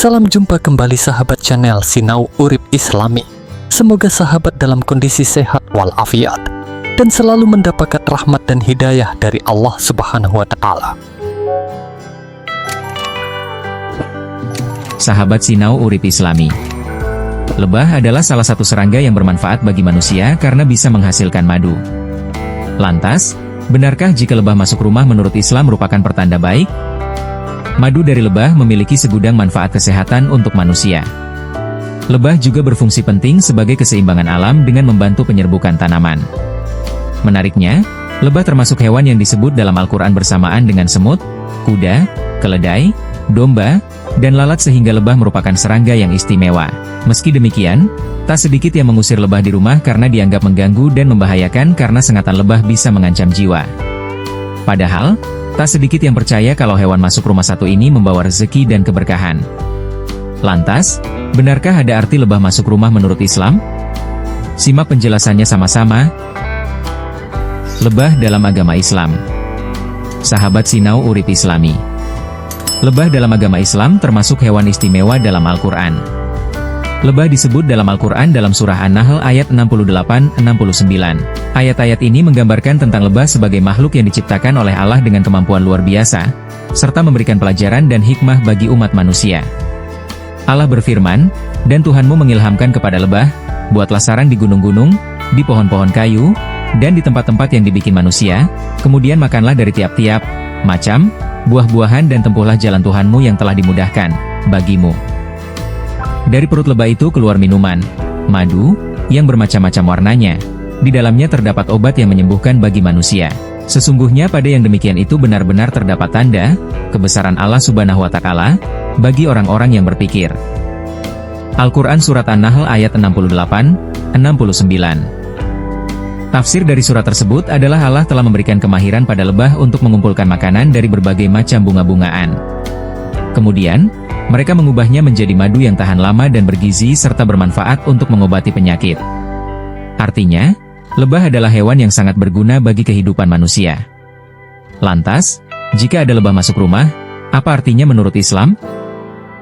Salam jumpa kembali sahabat channel Sinau Urip Islami. Semoga sahabat dalam kondisi sehat walafiat dan selalu mendapatkan rahmat dan hidayah dari Allah Subhanahu wa Ta'ala. Sahabat Sinau Urip Islami, lebah adalah salah satu serangga yang bermanfaat bagi manusia karena bisa menghasilkan madu. Lantas, benarkah jika lebah masuk rumah menurut Islam merupakan pertanda baik? Madu dari lebah memiliki segudang manfaat kesehatan untuk manusia. Lebah juga berfungsi penting sebagai keseimbangan alam dengan membantu penyerbukan tanaman. Menariknya, lebah termasuk hewan yang disebut dalam Al-Quran bersamaan dengan semut, kuda, keledai, domba, dan lalat sehingga lebah merupakan serangga yang istimewa. Meski demikian, tak sedikit yang mengusir lebah di rumah karena dianggap mengganggu dan membahayakan karena sengatan lebah bisa mengancam jiwa. Padahal, tak sedikit yang percaya kalau hewan masuk rumah satu ini membawa rezeki dan keberkahan. Lantas, benarkah ada arti lebah masuk rumah menurut Islam? Simak penjelasannya sama-sama. Lebah dalam agama Islam. Sahabat Sinau Urip Islami, lebah dalam agama Islam termasuk hewan istimewa dalam Al-Quran. Lebah disebut dalam Al-Quran dalam surah An-Nahl ayat 68-69. Ayat-ayat ini menggambarkan tentang lebah sebagai makhluk yang diciptakan oleh Allah dengan kemampuan luar biasa, serta memberikan pelajaran dan hikmah bagi umat manusia. Allah berfirman, "Dan Tuhanmu mengilhamkan kepada lebah, buatlah sarang di gunung-gunung, di pohon-pohon kayu, dan di tempat-tempat yang dibikin manusia, kemudian makanlah dari tiap-tiap macam buah-buahan dan tempuhlah jalan Tuhanmu yang telah dimudahkan bagimu." Dari perut lebah itu keluar minuman, madu, yang bermacam-macam warnanya. Di dalamnya terdapat obat yang menyembuhkan bagi manusia. Sesungguhnya pada yang demikian itu benar-benar terdapat tanda kebesaran Allah Subhanahu wa Ta'ala bagi orang-orang yang berpikir. Al-Quran Surat An-Nahl ayat 68-69. Tafsir dari surat tersebut adalah Allah telah memberikan kemahiran pada lebah untuk mengumpulkan makanan dari berbagai macam bunga-bungaan. Kemudian, mereka mengubahnya menjadi madu yang tahan lama dan bergizi serta bermanfaat untuk mengobati penyakit. Artinya, lebah adalah hewan yang sangat berguna bagi kehidupan manusia. Lantas, jika ada lebah masuk rumah, apa artinya menurut Islam?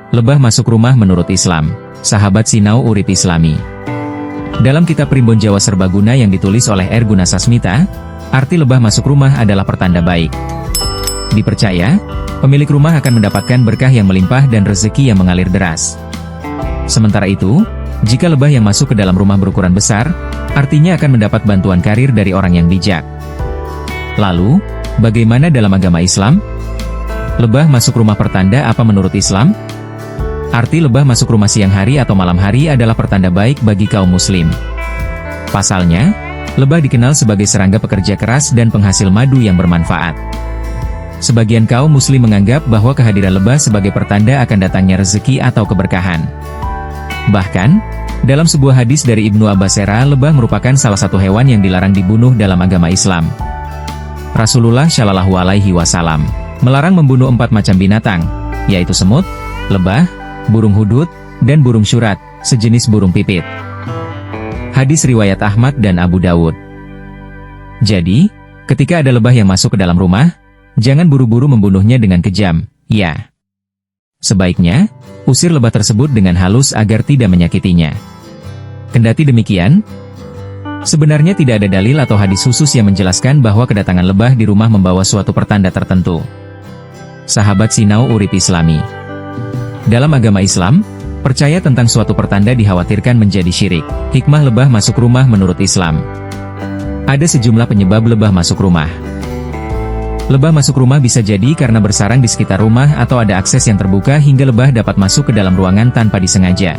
Lebah masuk rumah menurut Islam. Sahabat Sinau Urip Islami, dalam kitab Primbon Jawa Serbaguna yang ditulis oleh R. Gunasasmita, arti lebah masuk rumah adalah pertanda baik. Dipercaya, pemilik rumah akan mendapatkan berkah yang melimpah dan rezeki yang mengalir deras. Sementara itu, jika lebah yang masuk ke dalam rumah berukuran besar, artinya akan mendapat bantuan karir dari orang yang bijak. Lalu, bagaimana dalam agama Islam? Lebah masuk rumah pertanda apa menurut Islam? Arti lebah masuk rumah siang hari atau malam hari adalah pertanda baik bagi kaum muslim. Pasalnya, lebah dikenal sebagai serangga pekerja keras dan penghasil madu yang bermanfaat. Sebagian kaum muslim menganggap bahwa kehadiran lebah sebagai pertanda akan datangnya rezeki atau keberkahan. Bahkan, dalam sebuah hadis dari Ibnu Abbasera, lebah merupakan salah satu hewan yang dilarang dibunuh dalam agama Islam. Rasulullah Shallallahu Alaihi Wasallam melarang membunuh 4 macam binatang, yaitu semut, lebah, burung hudud, dan burung syurat, sejenis burung pipit. Hadis riwayat Ahmad dan Abu Dawud. Jadi, ketika ada lebah yang masuk ke dalam rumah, jangan buru-buru membunuhnya dengan kejam, ya. Sebaiknya, usir lebah tersebut dengan halus agar tidak menyakitinya. Kendati demikian, sebenarnya tidak ada dalil atau hadis khusus yang menjelaskan bahwa kedatangan lebah di rumah membawa suatu pertanda tertentu. Sahabat Sinau Urip Islami, dalam agama Islam, percaya tentang suatu pertanda dikhawatirkan menjadi syirik. Hikmah lebah masuk rumah menurut Islam. Ada sejumlah penyebab lebah masuk rumah. Lebah masuk rumah bisa jadi karena bersarang di sekitar rumah atau ada akses yang terbuka hingga lebah dapat masuk ke dalam ruangan tanpa disengaja.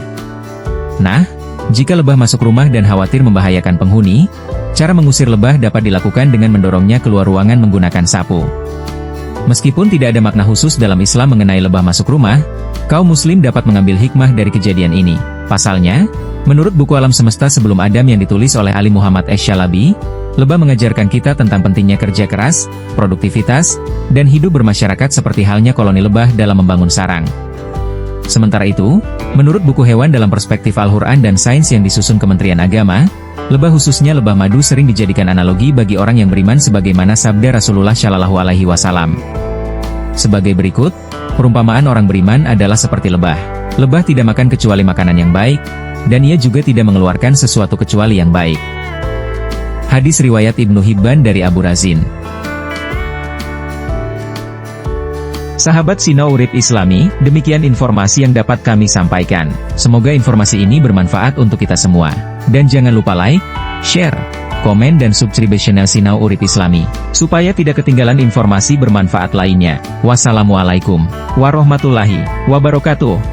Nah, jika lebah masuk rumah dan khawatir membahayakan penghuni, cara mengusir lebah dapat dilakukan dengan mendorongnya keluar ruangan menggunakan sapu. Meskipun tidak ada makna khusus dalam Islam mengenai lebah masuk rumah, kaum muslim dapat mengambil hikmah dari kejadian ini. Pasalnya, menurut buku Alam Semesta Sebelum Adam yang ditulis oleh Ali Muhammad Esh-Shalabi, lebah mengajarkan kita tentang pentingnya kerja keras, produktivitas, dan hidup bermasyarakat seperti halnya koloni lebah dalam membangun sarang. Sementara itu, menurut buku Hewan dalam Perspektif Al-Quran dan Sains yang disusun Kementerian Agama, lebah khususnya lebah madu sering dijadikan analogi bagi orang yang beriman sebagaimana sabda Rasulullah Shallallahu Alaihi Wasallam. Sebagai berikut, perumpamaan orang beriman adalah seperti lebah. Lebah tidak makan kecuali makanan yang baik, dan ia juga tidak mengeluarkan sesuatu kecuali yang baik. Hadis riwayat Ibnu Hibban dari Abu Razin. Sahabat Sinau Urip Islami, demikian informasi yang dapat kami sampaikan. Semoga informasi ini bermanfaat untuk kita semua. Dan jangan lupa like, share, komen dan subscribe channel Sinau Urip Islami, supaya tidak ketinggalan informasi bermanfaat lainnya. Wassalamualaikum warahmatullahi wabarakatuh.